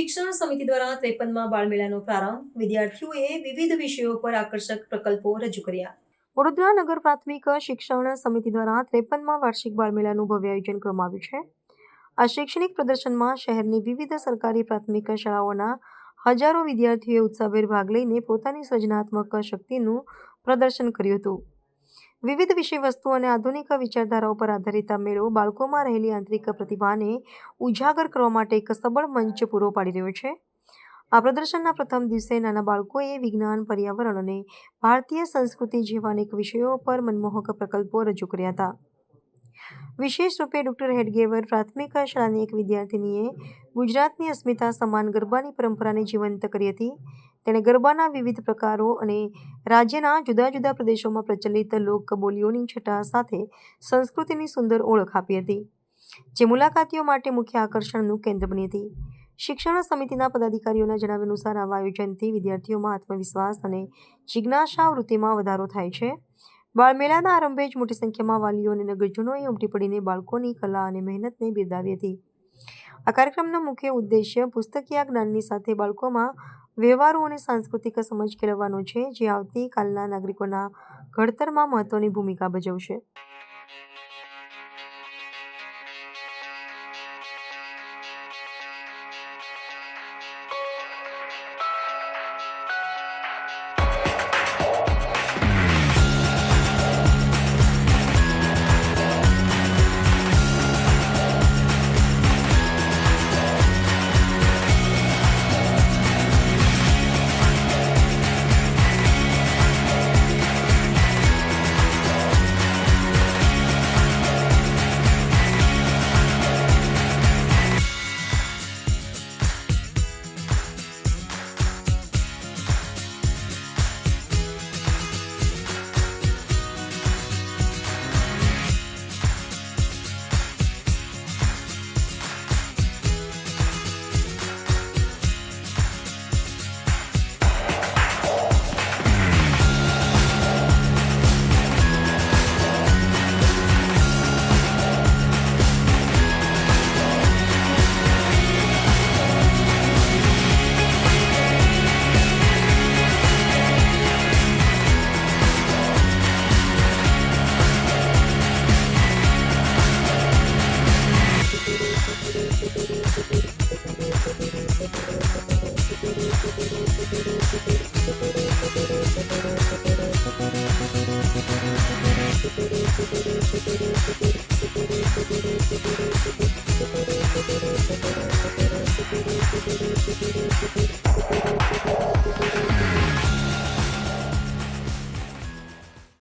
શિક્ષણ સમિતિ દ્વારા 53મા બાળમેળાનો પ્રારંભ વિદ્યાર્થીઓએ વિવિધ વિષયો પર આકર્ષક પ્રકલ્પો રજૂ કર્યા। વડોદરા નગર પ્રાથમિક શિક્ષણ સમિતિ દ્વારા 53મા વાર્ષિક બાળમેળાનું ભવ્ય આયોજન કરવામાં આવ્યું છે। આ શૈક્ષણિક પ્રદર્શનમાં શહેરની વિવિધ સરકારી પ્રાથમિક શાળાઓના હજારો વિદ્યાર્થીઓએ ઉત્સાહભેર ભાગ લઈને પોતાની સર્જનાત્મક શક્તિનું પ્રદર્શન કર્યું હતું। વિવિધ વિષય વસ્તુ અને આધુનિક વિચારધારાઓ પર આધારિત આ મેળો બાળકોમાં રહેલી આંતરિક પ્રતિભાને ઉજાગર કરવા માટે એક સબળ મંચ પૂરો પાડી રહ્યો છે। આ પ્રદર્શનના પ્રથમ દિવસે નાના બાળકોએ વિજ્ઞાન, પર્યાવરણ અને ભારતીય સંસ્કૃતિ જેવા અનેક વિષયો પર મનમોહક પ્રકલ્પો રજૂ કર્યા હતા। વિશેષ રૂપે ડોક્ટર હેડગેવર પ્રાથમિક શાળાની એક વિદ્યાર્થિનીએ ગુજરાતની અસ્મિતા સમાન ગરબાની પરંપરાને જીવંત કરી હતી। તેણે ગરબાના વિવિધ પ્રકારો અને રાજ્યના જુદા જુદા પ્રદેશોમાં પ્રચલિત લોક બોલીઓની છટા સાથે સંસ્કૃતિની સુંદર ઓળખ આપી હતી, જે મુલાકાતીઓ માટે મુખ્ય આકર્ષણનું કેન્દ્ર બની હતી। શિક્ષણ સમિતિના પદાધિકારીઓના જણાવ્યા અનુસાર આવા આયોજનથી વિદ્યાર્થીઓમાં આત્મવિશ્વાસ અને જિજ્ઞાસા વૃત્તિમાં વધારો થાય છે। બાળમેળાના આરંભે જ મોટી સંખ્યામાં વાલીઓ અને નગરજનોએ ઉમટી પડીને બાળકોની કલા અને મહેનતને બિરદાવી હતી। આ કાર્યક્રમનો મુખ્ય ઉદ્દેશ્ય પુસ્તકીય જ્ઞાનની સાથે બાળકોમાં વ્યવહારુ અને સાંસ્કૃતિક સમજ કેળવવાનો છે, જે આવતીકાલના નાગરિકોના ઘડતરમાં મહત્વની ભૂમિકા ભજવશે।